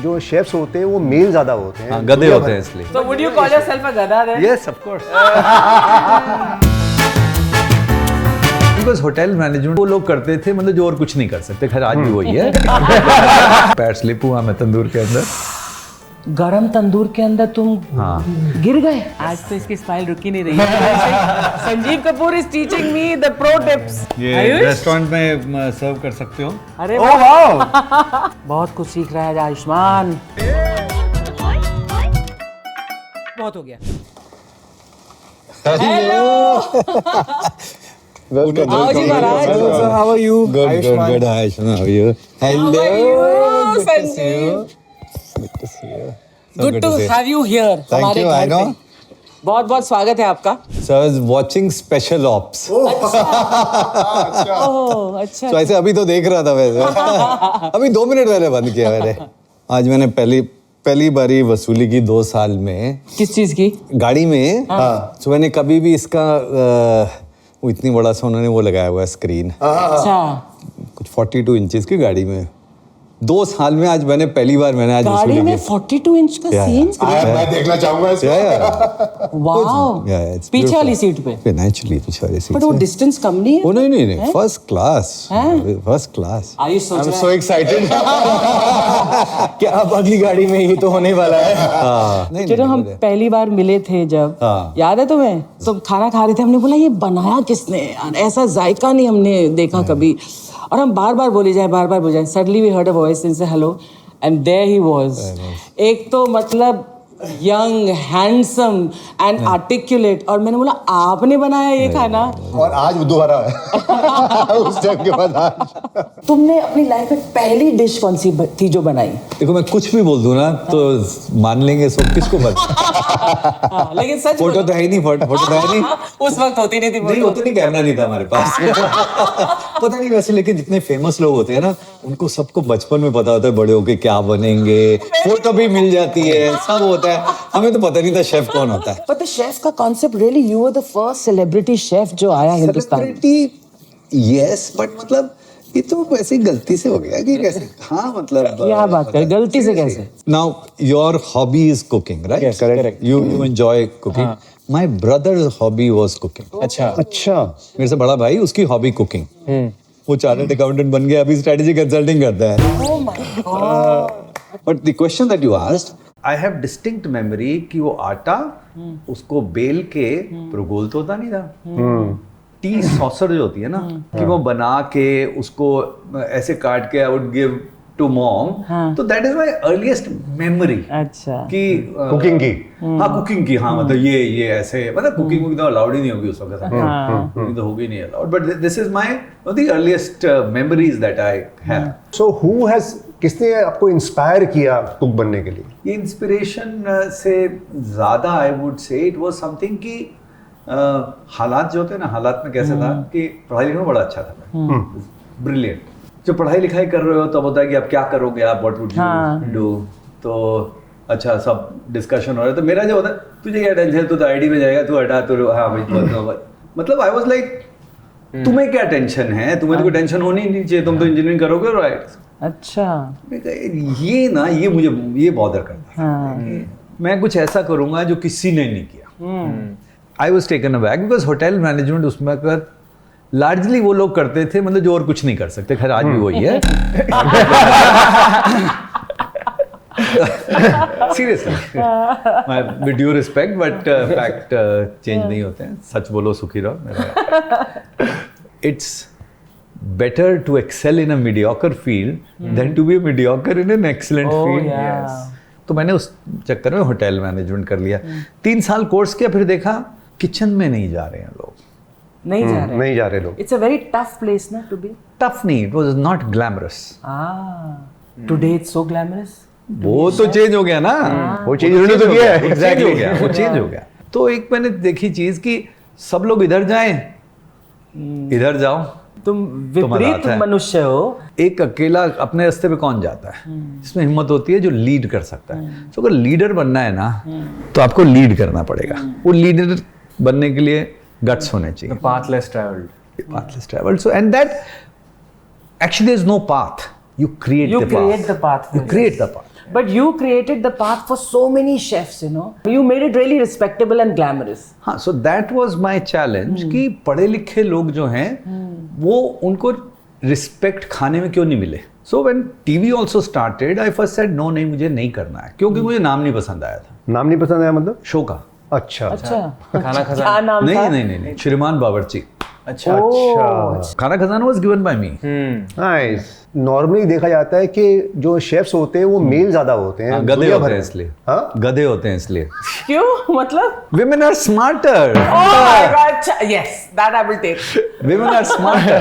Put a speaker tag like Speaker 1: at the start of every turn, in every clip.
Speaker 1: जो शेफ्स होते हैं वो मेल ज्यादा होते हैं,
Speaker 2: गधे होते हैं इसलिए।
Speaker 3: So would you call yourself a gada then?
Speaker 2: Yes, of course. Because hotel management वो लोग करते थे, मतलब जो और कुछ नहीं कर सकते। खैर आज भी वही है। पैर स्लिप हुआ मैं तंदूर के अंदर,
Speaker 3: गरम तंदूर के अंदर तुम गिर गए। आज तो इसकी स्माइल रुकी नहीं रही है। Sanjeev Kapoor is teaching me the pro tips.
Speaker 2: ये रेस्टोरेंट में सर्व कर सकते हो।
Speaker 3: अरे वाह, बहुत कुछ सीख रहा है आयुष्मान। बहुत हो गया।
Speaker 4: Welcome.
Speaker 3: आओ जी महाराज।
Speaker 4: Hello sir, how are you?
Speaker 5: Good, Ayushman, how are you?
Speaker 3: Hello Sanjeev.
Speaker 5: Good to see you.
Speaker 3: Good to have you here।
Speaker 5: Thank you, I know.
Speaker 3: बहुत बहुत स्वागत है आपका।
Speaker 5: So I was watching Special Ops.
Speaker 3: ओह अच्छा।
Speaker 5: So ऐसे अभी तो देख रहा था वैसे। अभी 2 मिनट पहले बंद किया मैंने। आज मैंने पहली बारी वसूली की 2 साल में।
Speaker 3: किस चीज की?
Speaker 5: गाड़ी में। तो मैंने कभी भी इसका वो इतनी बड़ा सा उन्होंने वो लगाया हुआ है स्क्रीन।
Speaker 3: अच्छा।
Speaker 5: कुछ 42 इंचेस की गाड़ी में 2 साल में आज पहली बार मैंने आज
Speaker 3: गाड़ी में 42 इंच का सीन।
Speaker 4: मैं देखना चाहूंगा इसको।
Speaker 3: वाओ। पीछे वाली सीट पे।
Speaker 5: नेचुरली पीछे वाली सीट।
Speaker 3: बट वो डिस्टेंस कम नहीं है?
Speaker 5: ओ नहीं, फर्स्ट क्लास।
Speaker 3: आई सोच
Speaker 4: I'm so excited. क्या अब अगली गाड़ी में ही तो होने वाला है।
Speaker 3: जब हम पहली बार मिले थे जब, याद है तुम्हें? तो खाना खा रहे थे, हमने बोला ये बनाया किसने यार, ऐसा जायका नहीं हमने देखा कभी। और हम बार बार बोले जाए। Suddenly we heard a voice and say hello, and there he was. एक तो मतलब यंग, हैंडसम एंड आर्टिकुलेट। और मैंने बोला आपने बनाया ये खाना?
Speaker 4: और आज वो दोबारा है। उस टाइम के बाद आज।
Speaker 3: तुमने अपनी लाइफ में पहली डिश कौन सी थी जो बनाई?
Speaker 5: देखो मैं कुछ भी बोल दूं ना तो मान लेंगे सब, किसको पता।
Speaker 3: लेकिन सच
Speaker 5: फोटो तो है ही नहीं, फोटो तो है नहीं।
Speaker 3: उस वक्त होती नहीं थी।
Speaker 5: नहीं होती नहीं, कैमरा नहीं था हमारे पास। पता नहीं वैसे, लेकिन जितने फेमस लोग होते हैं ना उनको सबको बचपन में पता होता है बड़े होके क्या बनेंगे, फोटो भी मिल जाती है, सब होता है। हमें तो पता नहीं था शेफ कौन होता है।
Speaker 3: But the chef का concept really, you were the first celebrity chef जो आया हिंदुस्तान में।
Speaker 5: Celebrity, yes, but मतलब ये तो वैसे ही गलती से हो गया कि कैसे। हाँ मतलब
Speaker 3: क्या बात कर, गलती से कैसे?
Speaker 5: Now your hobby is cooking, right?
Speaker 4: Yes, correct.
Speaker 5: You enjoy cooking. My brother's hobby was cooking.
Speaker 4: अच्छा।
Speaker 5: मेरे से बड़ा भाई, उसकी हॉबी कुकिंग। वो चार्टर्ड अकाउंटेंट बन गया, अभी स्ट्रेटेजी कंसल्टिंग करता है।
Speaker 3: Oh my God.
Speaker 5: But the question that you asked,
Speaker 2: I have distinct memory कि वो आटा उसको बेल के, पर गोल तो होता नहीं था। टी सॉसर जो होती है ना, कि वो बना के उसको ऐसे काट के I would give to mom. So that is my earliest memory.
Speaker 3: अच्छा।
Speaker 2: कि
Speaker 4: कुकिंग की।
Speaker 2: कुकिंग की। मतलब ये ऐसे, मतलब कुकिंग तो अलाउड ही नहीं होगी उस वक्त। कुकिंग तो होगी नहीं allowed, but this is my the earliest memories that I have.
Speaker 4: So who has, किसने आपको इंस्पायर किया कुक बनने के लिए?
Speaker 2: ये इंस्पिरेशन से ज़्यादा I would say it was something कि हालात जो होते हैं ना, हालात में कैसे था कि पढ़ाई लिखाई में बड़ा अच्छा था, ब्रिलियंट। जब पढ़ाई लिखाई कर रहे हो तब होता है कि अब क्या करोगे आप, व्हाट वुड यू डू। तो अच्छा सब डिस्कशन हो रहा है, तो मेरा जो होता है तुझे क्या टेंशन, तू तो आईडी में जाएगा, तू हटा, तो हाँ भाई। मतलब आई वाज लाइक तुम्हें क्या टेंशन है, तुम्हें तो कोई टेंशन होनी नहीं चाहिए, तुम तो इंजीनियरिंग करोगे, राइट।
Speaker 3: अच्छा।
Speaker 2: ये मुझे ये बॉदर करता है। मैं कुछ ऐसा करूंगा जो किसी ने नहीं किया। I was taken aback because hotel management उसमें कर लार्जली वो लोग करते थे, मतलब जो और कुछ नहीं कर सकते। खैर आज भी वही है। Seriously, with due respect, but fact change नहीं होते हैं। सच बोलो सुखी रहो। It's better to excel in a mediocre field than to be a mediocre in an excellent field.
Speaker 3: Yes.
Speaker 2: तो मैंने उस चक्कर में होटल मैनेजमेंट कर लिया। 3 साल कोर्स किया, फिर देखा किचन में नहीं जा रहे हैं लोग।
Speaker 3: नहीं जा रहे
Speaker 4: लोग।
Speaker 3: It's a very tough place ना to be.
Speaker 2: टफ नहीं, it was not glamorous.
Speaker 3: Today it's so glamorous.
Speaker 2: वो तो चेंज हो गया ना,
Speaker 4: वो चेंज उन्होंने तो किया है।
Speaker 2: एग्जैक्टली हो गया, वो चेंज हो गया। तो एक मैंने देखी चीज कि सब लोग इधर जाएं, इधर जाओ,
Speaker 3: तुम विपरीत मनुष्य हो।
Speaker 2: एक अकेला अपने रास्ते पे कौन जाता है? इसमें हिम्मत होती है जो लीड कर सकता है। तो अगर लीडर बनना है ना, तो आपको लीड करना पड़ेगा। वो लीडर बनने के लिए गट्स होने चाहिए।
Speaker 6: path less traveled.
Speaker 2: So and that actually there is no path. You create the path.
Speaker 3: The path.
Speaker 2: You create the path.
Speaker 3: But you created the path for so many chefs, you know. You made it really respectable and glamorous.
Speaker 2: हाँ, so that was my challenge कि पढ़े लिखे लोग जो हैं वो उनको respect खाने में क्यों नहीं मिले. So when TV also started, I first said no, नहीं मुझे नहीं करना है क्योंकि मुझे नाम नहीं पसंद आया था.
Speaker 1: नाम नहीं पसंद आया मतलब?
Speaker 2: शो का.
Speaker 1: अच्छा
Speaker 3: अच्छा.
Speaker 6: खाना
Speaker 3: क्या
Speaker 6: खजाना.
Speaker 3: नाम था?
Speaker 2: नहीं श्रीमान बावर्ची.
Speaker 6: अच्छा.
Speaker 1: अच्छा
Speaker 2: खाना खजाना was given by me.
Speaker 1: Nice. Normally देखा जाता है कि जो शेफ्स होते हैं वो मेल ज्यादा होते हैं.
Speaker 2: गधे
Speaker 1: दुनिया
Speaker 2: होते
Speaker 1: भर
Speaker 2: हैं
Speaker 1: में.
Speaker 2: इसलिए.
Speaker 1: हाँ?
Speaker 2: गधे होते हैं इसलिए.
Speaker 3: क्यों? मतलब?
Speaker 2: Women are smarter.
Speaker 3: Oh my God! Yes, that I will take.
Speaker 2: Women are smarter.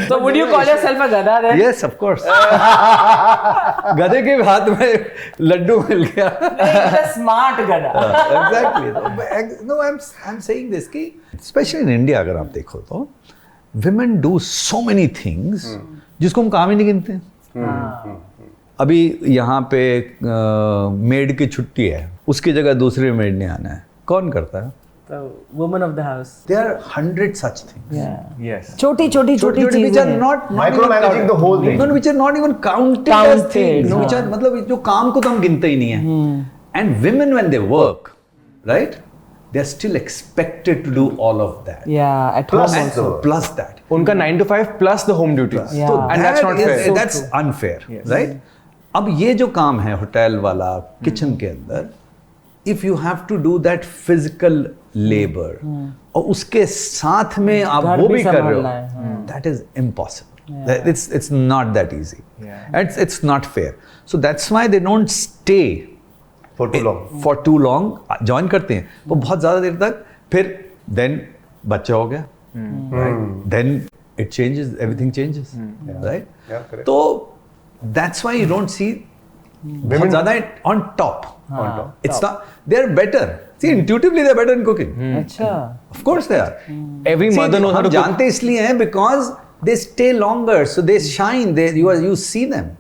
Speaker 3: So would you call yourself a gada then?
Speaker 2: Yes, of course. गधे के हाथ में लड्डू मिल गया.
Speaker 3: He's a smart gada.
Speaker 2: Exactly. No, I'm saying this कि especially in India अगर आप देखो तो women do so many things जिसको हम काम ही नहीं गिनते. अभी यहाँ पे मेड की छुट्टी है, उसकी जगह दूसरी मेड ने आना है, कौन करता है?
Speaker 3: The woman of the house.
Speaker 2: There are 100 such things.
Speaker 3: Yeah.
Speaker 6: Yes.
Speaker 3: छोटी
Speaker 2: which
Speaker 3: चीजें.
Speaker 2: are not
Speaker 1: Micromanaging
Speaker 2: even
Speaker 1: the whole thing.
Speaker 2: No, which are not even counted as things. No, which are मतलब जो काम को तो हम गिनते ही नहीं है. And women when they work, right? They are still expected to do all of that.
Speaker 3: Yeah, at
Speaker 1: Plus
Speaker 3: home also.
Speaker 2: Plus that.
Speaker 6: उनका 9 to 5 plus the home duties.
Speaker 3: Yeah.
Speaker 6: And that's not fair.
Speaker 2: That's unfair, right? अब ये जो काम है hotel वाला, kitchen के अंदर, if you have to do that physical labor, और उसके साथ में आप
Speaker 3: घर
Speaker 2: वो
Speaker 3: भी
Speaker 2: भी कर रहे
Speaker 3: संभालना है,
Speaker 2: हो, that is impossible. It's not that easy. It's not fair. So that's why they don't stay
Speaker 1: For too long.
Speaker 2: for too long. Join करते हैं वो बहुत ज़्यादा देर तक, फिर then बच्चा हो गया, right? Then it changes, everything changes, right?
Speaker 1: Yeah, correct.
Speaker 2: तो that's why you don't see बहुत ज़्यादा on top. It's not. They're better. See, intuitively they're better in cooking.
Speaker 3: अच्छा.
Speaker 2: Of course they are.
Speaker 6: Every
Speaker 2: See,
Speaker 6: mother knows how
Speaker 2: हम
Speaker 6: to cook.
Speaker 2: जानते इसलिए हैं because they stay longer, so they shine. You see them.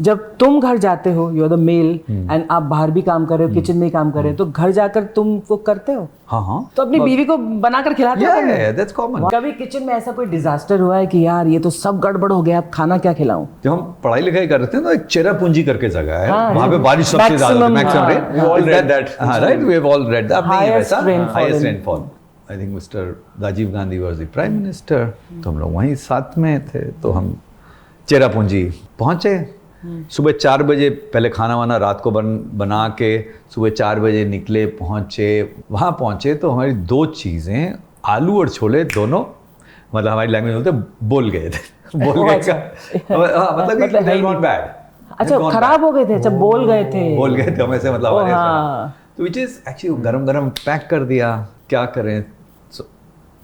Speaker 3: जब तुम घर जाते हो, you are the male and आप बाहर भी काम कर रहे हो, किचन में ही काम कर रहे हो, तो घर जाकर तुम वो करते हो?
Speaker 2: हाँ.
Speaker 3: तो अपनी बीवी को बनाकर खिलाते हो?
Speaker 2: Yeah, that's common.
Speaker 3: कभी किचन में ऐसा कोई डिजास्टर हुआ है कि यार ये तो सब गड़बड़ हो गया, अब खाना क्या खिलाऊं?
Speaker 2: जब हम पढ़ाई लिखाई कर रहे थे तो एक चेरापूंजी करके जगह है,
Speaker 3: हाँ,
Speaker 2: वहाँ पे बारिश सबसे ज्यादा होती है, maximum rain.
Speaker 6: We've all read that.
Speaker 2: हाँ, right, we have all read that. अब नहीं है
Speaker 3: Highest
Speaker 2: वैसा.
Speaker 3: rainfall
Speaker 2: Highest
Speaker 3: in-
Speaker 2: rainfall. I think Mr. Rajiv Gandhi was the prime minister. तो हम लोग वहीं साथ में थे, तो हम चेरापूंजी पहुँचे. सुबह 4 बजे पहले खाना वाना रात को बना के सुबह 4 बजे निकले, पहुँचे. वहाँ पहुँचे तो हमारी 2 चीज़ें, आलू और छोले दोनों, मतलब हमारी लैंग्वेज बोलते बोल गए थे. बोल गए का मतलब
Speaker 3: है ही
Speaker 2: नॉट
Speaker 3: नहीं.
Speaker 2: बैड.
Speaker 3: अच्छा, खराब हो गए थे जब बोल गए थे?
Speaker 2: बोल गए थे हम ऐसे, मतलब
Speaker 3: ओ,
Speaker 2: हमारे
Speaker 3: हाँ.
Speaker 2: तो विच इज एक्चुअली गरम गरम पैक कर दिया. क्या करें? सो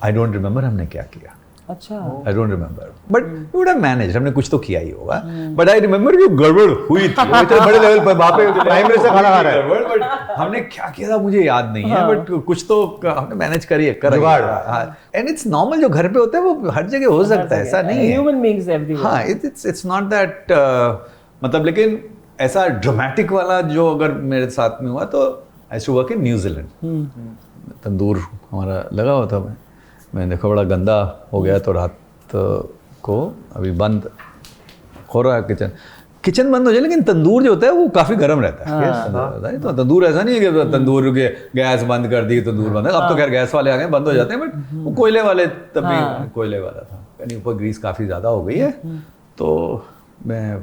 Speaker 2: आई डोंट रिमेम्बर हमने क्या किया.
Speaker 3: अच्छा.
Speaker 2: I don't remember, but we would have managed. हमने कुछ तो किया ही होगा, बट आई रिमेम्बर कि गड़बड़ हुई थी. वो इतने बड़े लेवल पर वहाँ पे प्राइम मिनिस्टर खाना खा रहा है, बट हमने क्या किया था मुझे याद नहीं है, बट कुछ तो हमने मैनेज करिए कर. एंड इट्स नॉर्मल जो घर पे होता है वो हर जगह हो सकता है, ऐसा नहीं है.
Speaker 3: Human beings everywhere.
Speaker 2: हाँ, इट्स नॉट दैट मतलब, लेकिन ऐसा ड्रामेटिक वाला जो अगर मेरे साथ में हुआ तो आई टू वर्क इन न्यूजीलैंड. तंदूर हमारा लगा हुआ था. मैंने देखा बड़ा गंदा हो गया, तो रात को अभी बंद हो रहा है किचन बंद हो जाए, लेकिन तंदूर जो होता है वो काफ़ी गर्म रहता है. तो तंदूर ऐसा नहीं है कि तंदूर के गैस बंद कर दी तंदूर बंद है. अब तो खैर गैस वाले आ गए, बंद हो जाते हैं, बट वो कोयले वाले तब भी कोयले वाला था. यानी ऊपर ग्रीस काफ़ी ज़्यादा हो गई है, तो मैं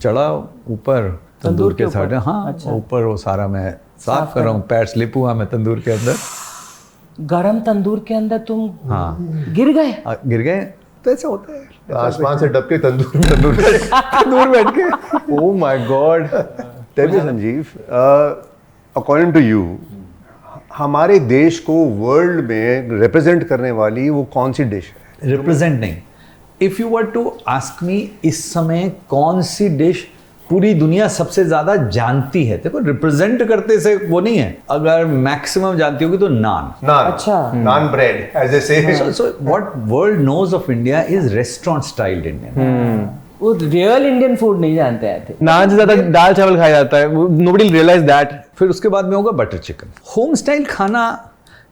Speaker 2: चढ़ा ऊपर तंदूर के साइड. हाँ, ऊपर वो सारा मैं साफ कर रहा हूँ. पैर स्लिप हुआ मैं तंदूर के अंदर.
Speaker 3: गरम तंदूर के अंदर तुम
Speaker 2: हाँ,
Speaker 3: गिर गए?
Speaker 2: गिर गए. तो ऐसा होता है,
Speaker 1: आसमान से डब के तंदूर
Speaker 2: बैठ के.
Speaker 1: Oh my God. Tell me, Sanjeev, according to you, हमारे देश को वर्ल्ड में रिप्रेजेंट करने वाली वो कौन सी डिश है?
Speaker 2: रिप्रेजेंट नहीं. If you were to ask me इस समय कौन सी डिश पूरी दुनिया सबसे ज्यादा जानती है, देखो रिप्रेजेंट करते से वो नहीं है. अगर मैक्सिमम जानती होगी तो नान.
Speaker 1: नान.
Speaker 3: अच्छा.
Speaker 1: नान bread, as they say.
Speaker 2: So what world knows of India is restaurant styled Indian.
Speaker 3: वो रियल इंडियन फूड नहीं जानते हैं थे.
Speaker 6: नान से ज्यादा दाल चावल खाया जाता है. Nobody realize that.
Speaker 2: फिर उसके बाद में होगा बटर चिकन. होम स्टाइल खाना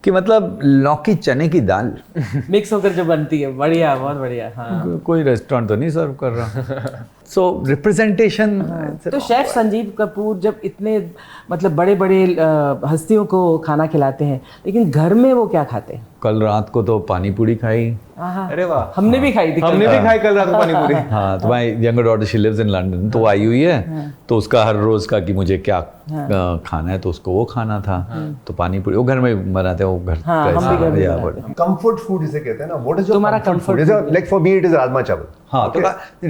Speaker 2: कि मतलब लौकी चने की दाल
Speaker 3: मिक्स होकर जो बनती है, बढ़िया, बहुत बढ़िया. हाँ.
Speaker 2: कोई रेस्टोरेंट तो नहीं सर्व कर रहा. So representation.
Speaker 3: तो शेफ संजीव कपूर जब इतने मतलब बड़े बड़े हस्तियों को खाना खिलाते हैं, लेकिन घर में वो क्या खाते हैं?
Speaker 2: कल रात को तो पानी पूरी खाई।
Speaker 6: अरे वाह,
Speaker 3: हमने भी खाई थी।
Speaker 6: हमने भी खाई कल रात को पानी पूरी।
Speaker 2: हाँ, तो my younger daughter she lives in London, तो वो आई हुई है, तो उसका हर रोज का कि मुझे क्या खाना है, तो उसको वो खाना था, तो पानी पूरी वो घर में बनाते हैं, वो घर
Speaker 3: हम भी घर में बनाते
Speaker 2: का।
Speaker 1: कंफर्ट फूड जिसे कहते हैं ना, व्हाट इज
Speaker 3: तुम्हारा comfort
Speaker 1: food? Like for me it is rajma चावल।
Speaker 2: हाँ, तो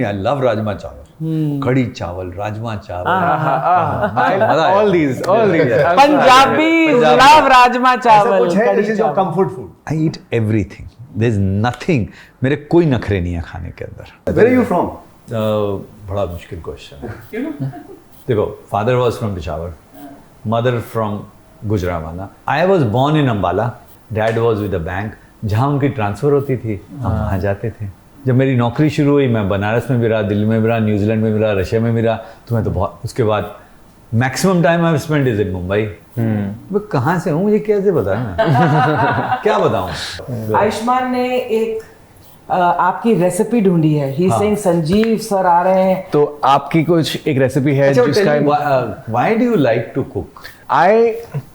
Speaker 2: आई लव राजमा चावल, कढ़ी चावल, राजमा चावल,
Speaker 6: All these.
Speaker 3: Punjabi love rajma
Speaker 1: ऐसा
Speaker 3: चावल,
Speaker 1: कुछ है
Speaker 3: kadhi
Speaker 1: this is your
Speaker 3: chawal.
Speaker 1: Comfort food?
Speaker 2: I eat everything, there is nothing, मेरे कोई नखरे नहीं है खाने के अंदर।
Speaker 1: Where are you from?
Speaker 2: बड़ा मुश्किल क्वेश्चन है। देखो, father was from Peshawar, mother from Gujranwala. I was born in Ambala, dad was with the bank. जहाँ उनकी ट्रांसफ़र होती थी हम वहाँ जाते थे। जब मेरी नौकरी शुरू हुई, मैं बनारस में भी रहा, दिल्ली में भी रहा, न्यूजीलैंड में भी रहा, रशिया में भी रहा, तो मैं तो बहुत, उसके बाद maximum time I spend is in Mumbai. मैं कहाँ से हूँ मुझे कैसे बताया? क्या बताऊँ?
Speaker 3: आयुष्मान ने एक आपकी रेसिपी ढूंढी है। ही सेइंग संजीव सर आ रहे हैं।
Speaker 6: तो आपकी कुछ एक रेसिपी है जिसका
Speaker 2: why do you like to cook?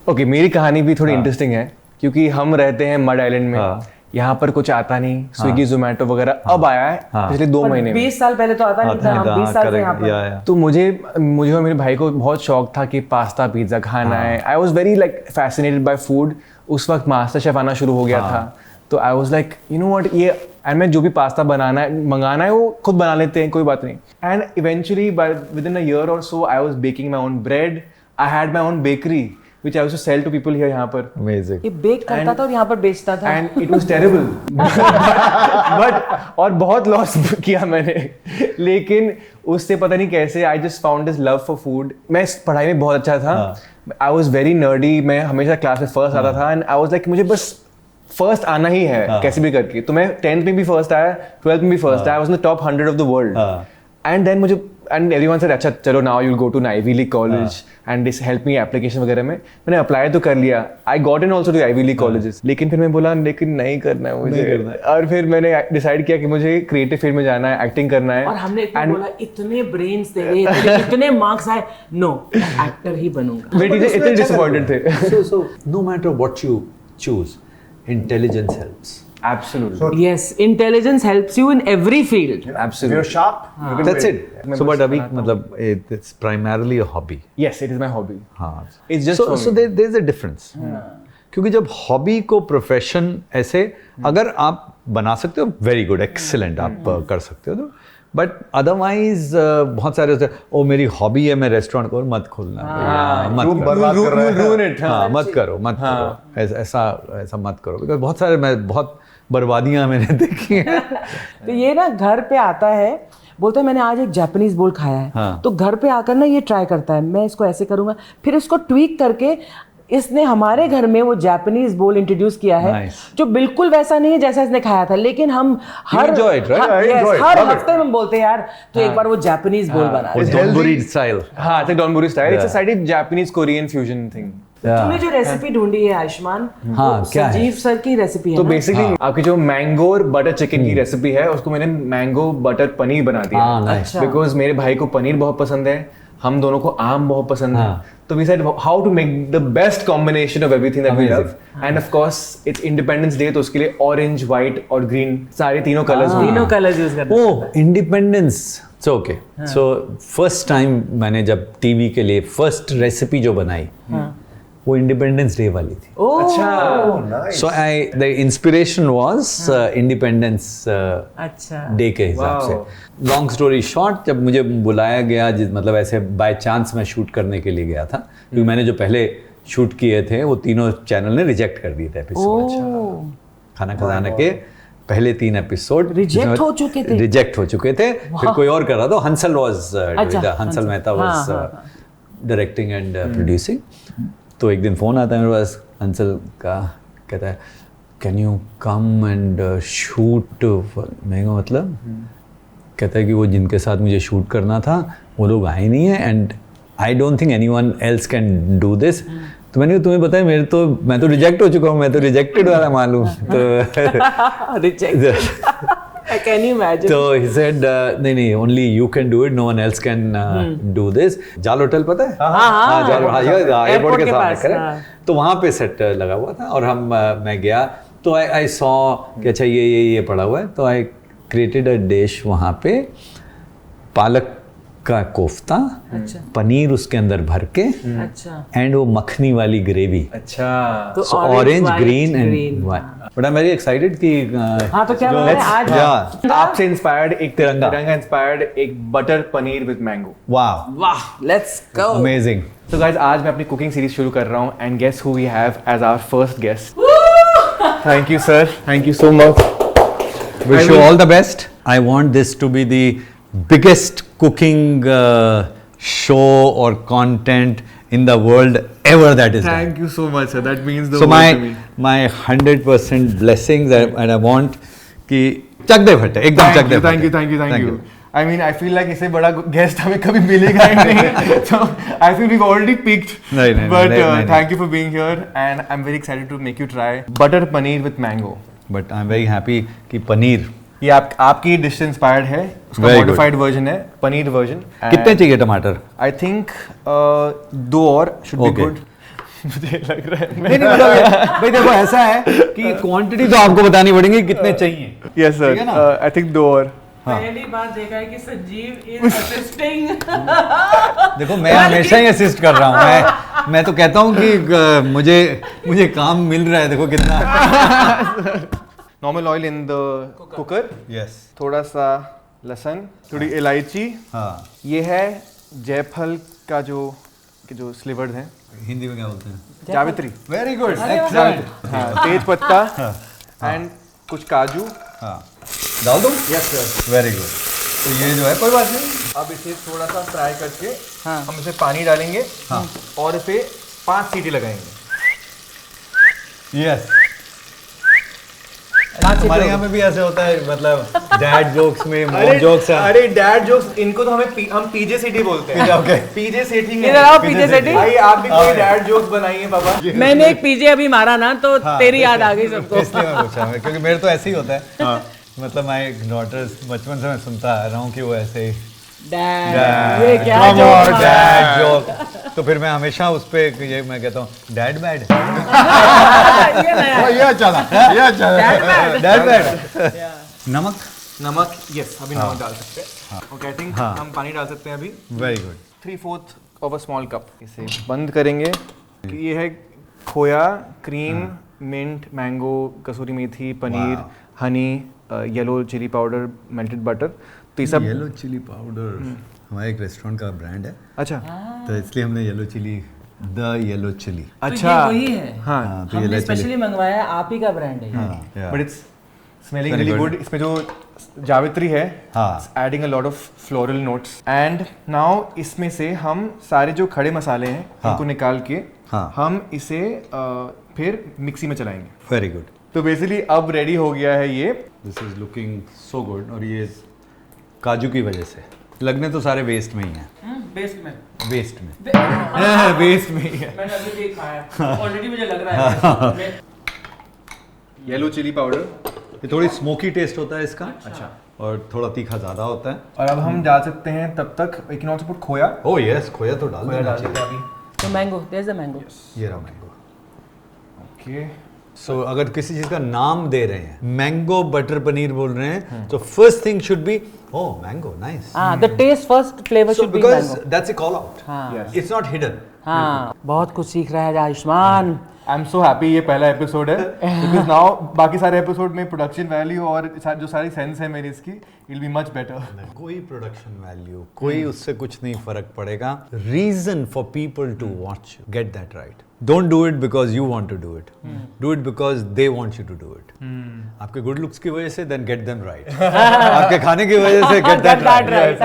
Speaker 6: Okay, मेरी कहानी भी थोड़ी इंटरेस्टिंग है, क्योंकि हम रहते हैं मड आइलैंड में। यहाँ पर कुछ आता नहीं, स्विगी जोमेटो वगैरह अब आया है पिछले 2 महीने में।
Speaker 3: 20 साल पहले तो आता नहीं था, हम 20 साल से यहाँ पर।
Speaker 6: तो मुझे और मेरे भाई को बहुत शौक था कि पास्ता पिज्ज़ा खाना है। I was very like fascinated by food. उस वक्त मास्टर शेफ आना शुरू हो गया था, तो I was like you know what, ये एंड मैं जो भी पास्ता बनाना है मंगाना है वो खुद बना लेते हैं, कोई बात नहीं। And eventually within a year or so I was baking my own bread. I had my own bakery which I used to sell to people here यहाँ पर।
Speaker 2: Amazing.
Speaker 3: ये बेक करता था और यहाँ पर बेचता था।
Speaker 6: And it was terrible. But और बहुत लॉस किया मैंने, लेकिन उससे पता नहीं कैसे I just found this love for food. मैं पढ़ाई में बहुत अच्छा था। I was very nerdy. मैं हमेशा क्लास में फर्स्ट आता था and I was like मुझे बस फर्स्ट आना ही है कैसे भी करके। तो मैं 10th में भी फर्स्ट आया, 12th में भी फर्स्ट आया। I was in the top 100 of the world. And then मुझे and everyone said अच्छा चलो now you'll go to Ivy League college and this help me application वगैरह में। मैंने अप्लाई तो कर लिया, I got in also to Ivy League colleges। लेकिन फिर मैं बोला लेकिन नहीं करना है मुझे, और फिर मैंने डिसाइड किया कि मुझे क्रिएटिव फील्ड में जाना है, एक्टिंग करना है।
Speaker 3: और हमने बोला इतने ब्रेन्स थे, इतने मार्क्स आए, नो एक्टर ही बनूंगा।
Speaker 6: मेरे टीचर इतने डिसअपॉइंटेड थे।
Speaker 2: So no matter what you choose, intelligence helps.
Speaker 6: Absolutely.
Speaker 3: Yes, intelligence helps you in every field.
Speaker 6: Absolutely.
Speaker 1: You're sharp. You can
Speaker 2: That's
Speaker 1: win.
Speaker 2: it. So but अभी मतलब it's primarily a hobby.
Speaker 6: Yes, it is my hobby.
Speaker 2: हाँ.
Speaker 6: It's just for
Speaker 2: so
Speaker 6: me.
Speaker 2: there's a difference. क्योंकि जब hobby को profession ऐसे अगर आप बना सकते हो, वेरी गुड, एक्सीलेंट, आप कर सकते हो, तो बट अदरवाइज बहुत सारे होते हैं, ओ मेरी हॉबी है मैं रेस्टोरेंट को, मत खोलना भैया, मत
Speaker 1: तुम
Speaker 2: करो।
Speaker 1: बर्बाद कर रहे हो।
Speaker 6: Ruin it.
Speaker 2: हाँ, मत करो ऐसा मत करो, बिकॉज बहुत सारे मैं बहुत बर्बादियां मैंने देखी हैं।
Speaker 3: तो ये ना घर पे आता है, बोलता है मैंने आज एक जापानीज बोल खाया है।
Speaker 2: हाँ।
Speaker 3: तो घर पे आकर ना ये ट्राई करता है, मैं इसको ऐसे करूंगा, फिर इसको ट्वीक करके इसने हमारे घर में वो जापानीज बोल इंट्रोड्यूस किया है।
Speaker 2: Nice.
Speaker 3: जो बिल्कुल वैसा नहीं है जैसा इसने खाया था, लेकिन हम हर
Speaker 2: enjoy it, right?
Speaker 3: हाँ,
Speaker 1: I
Speaker 3: yes,
Speaker 1: enjoy it.
Speaker 3: Her
Speaker 1: Love it.
Speaker 3: हफ्ते में बोलते हैं यार तो एक बार वो जापानीज बोल बना
Speaker 2: वो
Speaker 3: दे।
Speaker 2: डोंबुरी स्टाइल।
Speaker 6: हाँ, it's a Donburi style. It's a slightly Japanese Korean fusion thing.
Speaker 3: तूने जो रेसिपी ढूंढी है आयुष्मान,
Speaker 2: हाँ,
Speaker 3: वो
Speaker 2: क्या है?
Speaker 3: संजीव सर की रेसिपी है
Speaker 6: तो
Speaker 3: ना?
Speaker 6: बेसिकली आपकी जो मैंगो और बटर चिकन की रेसिपी है उसको मैंने मैंगो बटर पनीर बना दिया।
Speaker 2: हाँ, nice.
Speaker 6: बिकॉज मेरे भाई को पनीर बहुत पसंद है, हम दोनों को आम बहुत पसंद है, तो we said how to make the best combination of everything that we love, and of course it's Independence Day, तो उसके लिए ऑरेंज, व्हाइट और ग्रीन सारे तीनों कलर्स
Speaker 3: तीनों कलर्स यूज करते हैं।
Speaker 2: Oh, independence, so okay. So first time मैंने जब टीवी के लिए फर्स्ट रेसिपी जो बनाई वो इंडिपेंडेंस डे वाली थी।
Speaker 6: अच्छा,
Speaker 2: so the inspiration was independence
Speaker 3: अच्छा
Speaker 2: डे के हिसाब से। लॉन्ग स्टोरी शॉर्ट, जब मुझे बुलाया गया, मतलब ऐसे बाय चांस मैं शूट करने के लिए गया था, क्योंकि मैंने जो पहले शूट किए थे वो तीनों चैनल ने रिजेक्ट कर दिए थे एपिसोड। खाना खजाना के पहले 3 एपिसोड
Speaker 3: Reject हो चुके थे?
Speaker 2: रिजेक्ट हो चुके थे। फिर कोई और कर रहा था, हंसल वाज
Speaker 3: अच्छा,
Speaker 2: हंसल मेहता
Speaker 3: हाँ,
Speaker 2: वाज डायरेक्टिंग एंड प्रोड्यूसिंग। तो एक दिन फ़ोन आता है मेरे पास हंसल का, कहता है can you come and shoot. मैं कहा मतलब? कहता है कि वो जिनके साथ मुझे शूट करना था वो लोग आए नहीं है and I don't think anyone else can do this. तो मैंने कहा तुम्हें पता है मैं तो रिजेक्ट हो चुका हूँ, मैं तो रिजेक्टेड वाला मालूम। तो
Speaker 3: Can you imagine?
Speaker 5: So he said, नहीं, only you can do it, no one else can do this. जाल होटल पता है? हाँ, जाल, एयरपोर्ट के सामने, करेक्ट। तो वहाँ पे सेट लगा हुआ था और मैं गया तो I saw कि अच्छा ये पड़ा हुआ है, तो I created a dish वहाँ पे, पालक का कोफ्ता, पनीर उसके अंदर भर के, एंड वो मखनी वाली ग्रेवी।
Speaker 6: अच्छा,
Speaker 3: तो
Speaker 5: orange, green and white. But I am very excited कि
Speaker 3: हाँ तो क्या बोल रहे हैं आज?
Speaker 6: आपसे इंस्पायर्ड एक
Speaker 5: तिरंगा
Speaker 6: इंस्पायर्ड एक बटर पनीर विद मैंगो।
Speaker 5: वाह,
Speaker 3: वाह, लेट्स गो।
Speaker 5: अमेजिंग।
Speaker 6: तो गाइस, आज मैं अपनी कुकिंग सीरीज शुरू कर रहा हूँ and guess who we have as our first guest. Thank you sir, thank you so much.
Speaker 5: Wish you all the best. I want this to be the biggest cooking show or content in the world ever that is done.
Speaker 6: Thank you so much, sir. That means the
Speaker 5: So
Speaker 6: world to me.
Speaker 5: my 100% blessings and I want कि चक दे फटे, एकदम चक दे फटे।
Speaker 6: Thank you. I mean, I feel like इससे बड़ा guest हमें कभी मिलेगा ही नहीं. So I feel we've already peaked.
Speaker 5: नहीं,
Speaker 6: But
Speaker 5: नहीं.
Speaker 6: thank you for being here and I'm very excited to make you try butter paneer with mango.
Speaker 5: But I'm very happy कि पनीर।
Speaker 6: ये आपकी डिश से इंस्पायर्ड है, उसका
Speaker 5: Very
Speaker 6: मॉडिफाइड वर्जन है, paneer version.
Speaker 5: कितने चाहिए टमाटर?
Speaker 6: आई थिंक 2 और शुड बी
Speaker 5: Okay.
Speaker 6: गुड। मुझे लग रहा है
Speaker 5: नहीं मतलब भाई देखो ऐसा है कि क्वांटिटी तो आपको बतानी पड़ेगी कितने चाहिए।
Speaker 6: यस सर,
Speaker 5: ठीक है ना?
Speaker 6: आई थिंक 2 और।
Speaker 3: पहली बार देखा है कि संजीव इज असिस्टिंग।
Speaker 5: देखो मैं हमेशा ही असिस्ट कर रहा हूँ, मैं तो कहता हूँ कि मुझे काम मिल रहा है, देखो कितना।
Speaker 6: Normal oil in the cooker,
Speaker 5: yes,
Speaker 6: थोड़ा सा लहसुन, थोड़ी इलायची,
Speaker 5: हाँ।
Speaker 6: ये है जायफल का जो स्लिवर्ड हैं,
Speaker 5: हिंदी में क्या बोलते हैं?
Speaker 6: जावित्री,
Speaker 5: वेरी गुड,
Speaker 6: हाँ, तेज पत्ता एंड कुछ काजू।
Speaker 5: हाँ, डाल दूँ?
Speaker 6: Yes sir.
Speaker 5: Very good. तो ये जो है कोई बात नहीं,
Speaker 6: अब इसे थोड़ा सा फ्राई करके हम इसे पानी डालेंगे और इसे 5 सीटी लगाएंगे।
Speaker 5: यस। हमारे यहाँ में भी ऐसे होता है, मतलब डैड जोक्स में मॉम जोक्स हैं।
Speaker 6: अरे डैड जोक्स, इनको तो हम पीजे सेठी बोलते हैं।
Speaker 5: ओके,
Speaker 6: पीजे सेठी
Speaker 3: इधर आओ, पीजे सेठी।
Speaker 6: भाई आप भी कोई डैड जोक्स बनाइए बाबा।
Speaker 3: मैंने एक पीजे अभी मारा ना तो तेरी याद आ गई सबको।
Speaker 5: इसलिए मैं पूछा, क्योंकि मेरे तो ऐसे ही होता है। मतलब मैं डॉटर्स बचपन से मैं सुनता आ रहा हूँ कि वो ऐसे ही
Speaker 3: डैड, ये क्या जोक मारा?
Speaker 5: Dad joke. तो फिर मैं हमेशा उस पे ये मैं कहता हूँ डैड बैड।
Speaker 3: ये नया है।
Speaker 5: Dad bad. नमक,
Speaker 6: यस, अभी नमक डाल सकते हैं। ओके, आई थिंक हम पानी डाल सकते हैं अभी।
Speaker 5: Very good.
Speaker 6: 3/4 of a small cup. इसे बंद करेंगे। ये है khoya, cream, mint, mango, kasuri methi, paneer, honey, yellow chilli powder, melted butter. तो ये सब
Speaker 5: येलो चिली पाउडर हमारे एक रेस्टोरेंट का ब्रांड है,
Speaker 6: अच्छा
Speaker 5: तो इसलिए हमने yellow chilli, the yellow chilli.
Speaker 6: अच्छा,
Speaker 3: तो ये वही है।
Speaker 6: हाँ,
Speaker 5: तो
Speaker 3: हमने
Speaker 5: येलो चिली।
Speaker 3: स्पेशली मंगवाया, आप ही का ब्रांड है ये।
Speaker 6: But it's smelling
Speaker 5: Very
Speaker 6: really
Speaker 5: good.
Speaker 6: Good. इसमें जो जावित्री है,
Speaker 5: हाँ।
Speaker 6: Adding a lot of floral notes. And now इसमें से हम सारे जो खड़े मसाले हैं इनको निकाल के हम इसे फिर मिक्सी में चलाएंगे।
Speaker 5: Very good.
Speaker 6: तो बेसिकली अब रेडी हो गया है ये।
Speaker 5: This is looking so good. और ये काजू की वजह से लगने तो सारे वेस्ट में ही हैं।
Speaker 3: बेस्ट में,
Speaker 5: वेस्ट में,
Speaker 6: वेस्ट में ही है।
Speaker 3: मैंने अभी भी खाया, ऑलरेडी मुझे लग रहा है।
Speaker 6: येलो चिली पाउडर,
Speaker 5: ये थोड़ी स्मोकी टेस्ट होता है इसका। अच्छा। और थोड़ा तीखा ज़्यादा होता है।
Speaker 6: और अब हम डाल सकते हैं तब तक एक कैन आल्सो पुट खोया।
Speaker 5: ओह यस, खोया तो डाल देना
Speaker 6: डाल
Speaker 5: चाहिए।
Speaker 6: देते हैं अभी।
Speaker 3: तो mango, there is a mango.
Speaker 5: ये रहा मैंगो।
Speaker 6: ओके,
Speaker 5: सो अगर किसी चीज़ का नाम दे रहे हैं, मैंगो बटर पनीर बोल रहे हैं, तो first thing should be oh mango, nice.
Speaker 3: हाँ, the taste first flavour should be
Speaker 5: because
Speaker 3: mango.
Speaker 5: That's a call out,
Speaker 3: हाँ
Speaker 5: इट्स नॉट हिडन।
Speaker 3: हाँ, बहुत कुछ सीख रहा है Ayushman.
Speaker 6: I am so happy ये पहला एपिसोड है, बिकॉज नाउ बाकी सारे एपिसोड में प्रोडक्शन वैल्यू और जो सारी सेंस है मेरी इसकी, इट बी मच बेटर।
Speaker 5: कोई प्रोडक्शन वैल्यू, कोई उससे कुछ नहीं फर्क पड़ेगा। Reason for people to watch, get that right. Don't do it because you want to do it, do it because they want you to do it. आपके good looks की वजह से देन गेट देम राइट, आपके खाने की वजह से gate that right.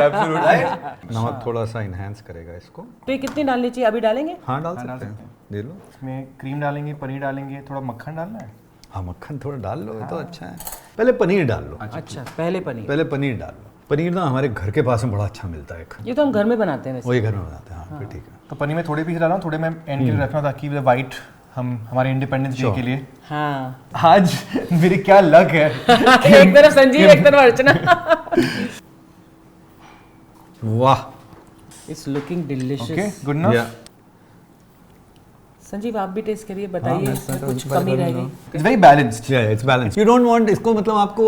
Speaker 5: नमक थोड़ा सा इनहेंस करेगा इसको।
Speaker 3: तो ये कितनी डालनी चाहिए, अभी डालेंगे?
Speaker 5: हाँ डाल सकते हैं, दे लो।
Speaker 6: इसमें क्रीम डालेंगे, पनीर डालेंगे, थोड़ा मक्खन डालना है।
Speaker 5: हाँ मक्खन थोड़ा डाल लो, तो अच्छा है। पहले पनीर डाल लो।
Speaker 3: अच्छा, पहले पनीर।
Speaker 5: पहले पनीर डाल लो। पनीर ना हमारे घर के पास में बड़ा अच्छा मिलता है।
Speaker 3: ये तो हम घर में बनाते हैं वैसे।
Speaker 5: वही घर में बनाते हैं। हाँ फिर ठीक है।
Speaker 6: तो पनीर में थोड़े पीस डाला, थोड़े मैं एंड के लिए रखना ताकि वाइट हम हमारे इंडिपेंडेंस डे के लिए
Speaker 3: हाँ
Speaker 6: आज मेरी क्या लक है
Speaker 3: एक तरफ संजीव एक तरफ अर्चना
Speaker 5: वाह
Speaker 3: it's looking
Speaker 6: okay
Speaker 3: delicious
Speaker 6: good enough
Speaker 3: Sanjeev आप भी टेस्ट करिए बताइए इसमें कुछ कमी रह गई
Speaker 6: it's very balanced
Speaker 5: it's balance. You don't want इसको, मतलब आपको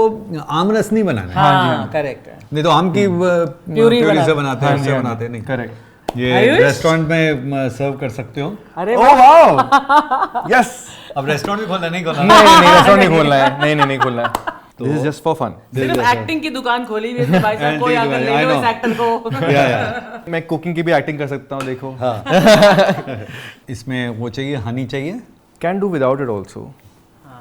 Speaker 5: आमरस नहीं बनाना है।
Speaker 3: हाँ करेक्ट है
Speaker 5: नहीं तो आम की प्यूरी से बनाते हैं, उससे बनाते हैं नहीं।
Speaker 6: करेक्ट
Speaker 5: ये
Speaker 3: आयुष?
Speaker 5: रेस्टोरेंट में सर्व कर सकते हो।
Speaker 3: अरे
Speaker 6: ओह वाओ यस
Speaker 5: अब रेस्टोरेंट भी खोलना नहीं खोलना
Speaker 6: नहीं रेस्टोरेंट नहीं खोलना है नहीं खोलना है this is just for fun
Speaker 3: सिर्फ एक्टिंग की दुकान खोली हुई है भाई साहब कोई आकर ले लो इस एक्टर को
Speaker 5: या
Speaker 6: मैं कुकिंग की भी एक्टिंग कर सकता हूँ देखो
Speaker 5: इसमें वो चाहिए, हनी चाहिए,
Speaker 6: can do without it also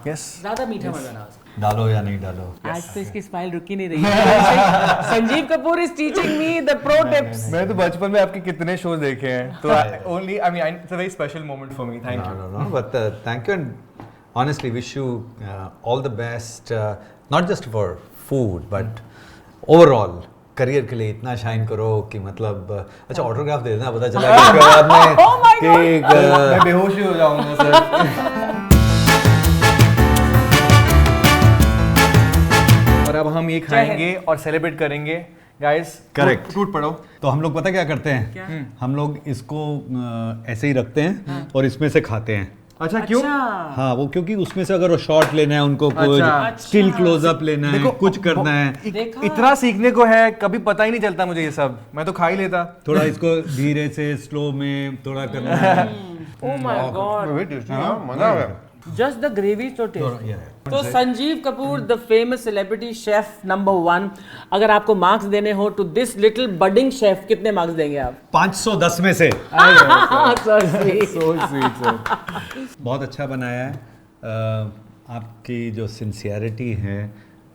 Speaker 6: yes
Speaker 3: ज्यादा मीठा मत बनाओ उसको।
Speaker 5: डालो या नहीं डालो।
Speaker 3: आज तो इसकी स्माइल रुकी नहीं रही है Sanjeev Kapoor is teaching me the pro tips
Speaker 6: मैंने तो बचपन में आपके कितने शोज देखे हैं तो only I mean it's a very special moment for me thank you
Speaker 5: No, but thank you and honestly wish you all the best, not just for food but overall career के लिए इतना shine करो कि मतलब अच्छा autograph दे देना, पता चला कि उसके बाद में कि
Speaker 6: मैं बेहोश ही हो जाऊंगा सर और अब हम ये खाएंगे और सेलिब्रेट करेंगे गाइस
Speaker 5: Correct.
Speaker 6: टूट पड़ो
Speaker 5: तो हम लोग पता क्या करते हैं, हम लोग इसको ऐसे ही रखते हैं और इसमें से खाते हैं।
Speaker 6: अच्छा क्यों
Speaker 5: हाँ वो क्योंकि उसमें से अगर वो शॉट लेना है उनको, कुछ
Speaker 6: अच्छा।
Speaker 5: स्टिल क्लोजअप लेना है,
Speaker 6: देखो,
Speaker 5: कुछ करना है,
Speaker 3: देखा?
Speaker 6: इतना सीखने को है कभी पता ही नहीं चलता मुझे ये सब मैं तो खा ही लेता
Speaker 5: थोड़ा इसको धीरे से स्लो में थोड़ा करना है।
Speaker 3: ओ माय गॉड
Speaker 6: मजा आ गया
Speaker 3: जस्ट द ग्रेवी तो टेस्ट तो Sanjeev Kapoor the famous celebrity chef number 1 अगर आपको मार्क्स देने हो to this little budding chef कितने मार्क्स देंगे आप
Speaker 5: 510 में से
Speaker 3: So sweet.
Speaker 6: So sweet sir
Speaker 5: बहुत अच्छा बनाया है। आपकी जो सिंसियरिटी है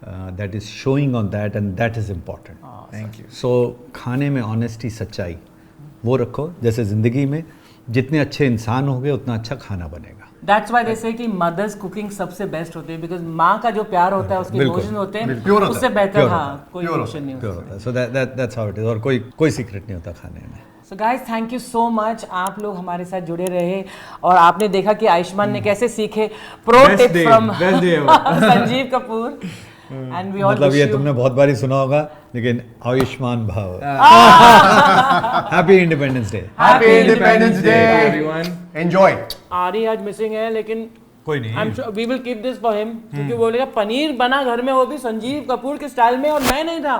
Speaker 5: that is showing on that and that is important.
Speaker 6: Thank you
Speaker 5: so खाने में ऑनेस्टी, सच्चाई वो रखो। जैसे ज़िंदगी में जितने अच्छे इंसान होंगे उतना अच्छा खाना बनेगा।
Speaker 3: That's why they say कि मदर्स कुकिंग सबसे बेस्ट होती है बिकॉज माँ का जो प्यार होता है उसके
Speaker 5: बिल्कुल,
Speaker 3: इमोशन होते हैं
Speaker 5: Pure होता
Speaker 3: उससे
Speaker 5: है,
Speaker 3: बेहतर
Speaker 5: pure
Speaker 3: हाँ
Speaker 5: होता है,
Speaker 3: कोई इमोशन नहीं
Speaker 5: Pure
Speaker 3: होता
Speaker 5: होता है। So that's how it is। और कोई सीक्रेट नहीं होता खाने में।
Speaker 3: So guys thank you so much आप लोग हमारे साथ जुड़े रहे और आपने देखा कि आयुष्मान ने कैसे सीखे pro
Speaker 5: Best
Speaker 3: tip
Speaker 5: day,
Speaker 3: from
Speaker 5: best day ever।
Speaker 3: Sanjeev Kapoor and we all
Speaker 5: मतलब ये तुमने बहुत बारी सुना होगा लेकिन आयुष्मान भाव। Happy independence day.
Speaker 1: Happy independence day
Speaker 6: everyone
Speaker 1: enjoy.
Speaker 3: आरी आज मिसिंग है लेकिन
Speaker 5: कोई नहीं।
Speaker 3: I am sure we will keep this for him क्योंकि बोलेगा पनीर बना घर में वो भी संजीव कपूर के स्टाइल में और मैं नहीं था